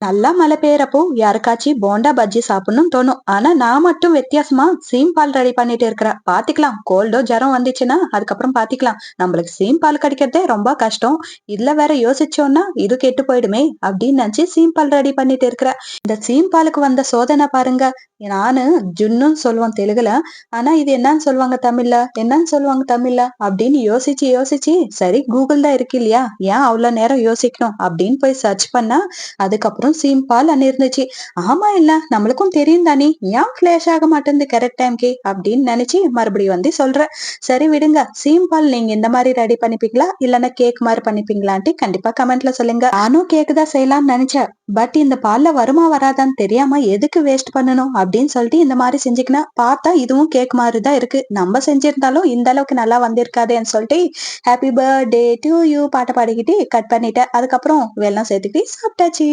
நல்லா மழை பெய்யறப்போ யாருக்காச்சும் போண்டா பஜ்ஜி சாப்பிடணும்னு தோணும். ஆனா நான் மட்டும் வித்தியாசமா சீம் பால் ரெடி பண்ணிட்டு இருக்கிறேன். பாத்துக்கலாம். கோல்டோ ஜரம் வந்துச்சுன்னா அதுக்கப்புறம் பாத்துக்கலாம். நம்மளுக்கு சீம் பால் கிடைக்கிறதே ரொம்ப கஷ்டம். இதுல வேற யோசிச்சோம்னா இது கெட்டு போயிடுமே அப்படின்னு நினைச்சு சீம் பால் ரெடி பண்ணிட்டு இருக்கிறேன். இந்த சீம் பாலுக்கு வந்த சோதனை பாருங்க. நானு ஜுன்னுன்னு சொல்லுவோம் தெலுங்குல. ஆனா இது என்னன்னு சொல்லுவாங்க தமிழ்ல என்னன்னு சொல்லுவாங்க தமிழ்ல அப்படின்னு யோசிச்சு யோசிச்சு சரி கூகுள் தான் இருக்கு இல்லையா, ஏன் அவ்வளவு நேரம் யோசிக்கணும் அப்படின்னு போய் சர்ச் பண்ணா அதுக்கப்புறம் சிம்பால்னு இருந்துச்சு. ஆமா இல்ல நம்மளுக்கும் தெரியும் தானே, ஏன் ஃபிளாஷ் ஆக மாட்டேங்குது கரெக்ட் டைம்க்கு அப்படின்னு நினைச்சு மறுபடியும் வந்து சொல்றேன். சரி விடுங்க, சிம்பால் நீங்க இந்த மாதிரி ரெடி பண்ணிப்பீங்களா இல்லன்னா கேக் மாதிரி பண்ணிப்பீங்களான்ட்டு கண்டிப்பா கமெண்ட்ல சொல்லுங்க. நானும் கேக் தான் செய்யலாம்னு நினைச்சேன். பட் இந்த பால்ல வருமா வராதான்னு தெரியாம எதுக்கு வேஸ்ட் பண்ணணும் அப்படின்னு சொல்லிட்டு இந்த மாதிரி செஞ்சுக்கினா பார்த்தா இதுவும் கேக் மாதிரி தான் இருக்கு. நம்ம செஞ்சிருந்தாலும் இந்த அளவுக்கு நல்லா வந்திருக்காதேன்னு சொல்லிட்டு ஹாப்பி பர்த்டே டு யூ பாட்டை பாடிக்கிட்டு கட் பண்ணிட்டேன். அதுக்கப்புறம் வெல்லம் சேர்த்துக்கிட்டு சாப்பிட்டாச்சு.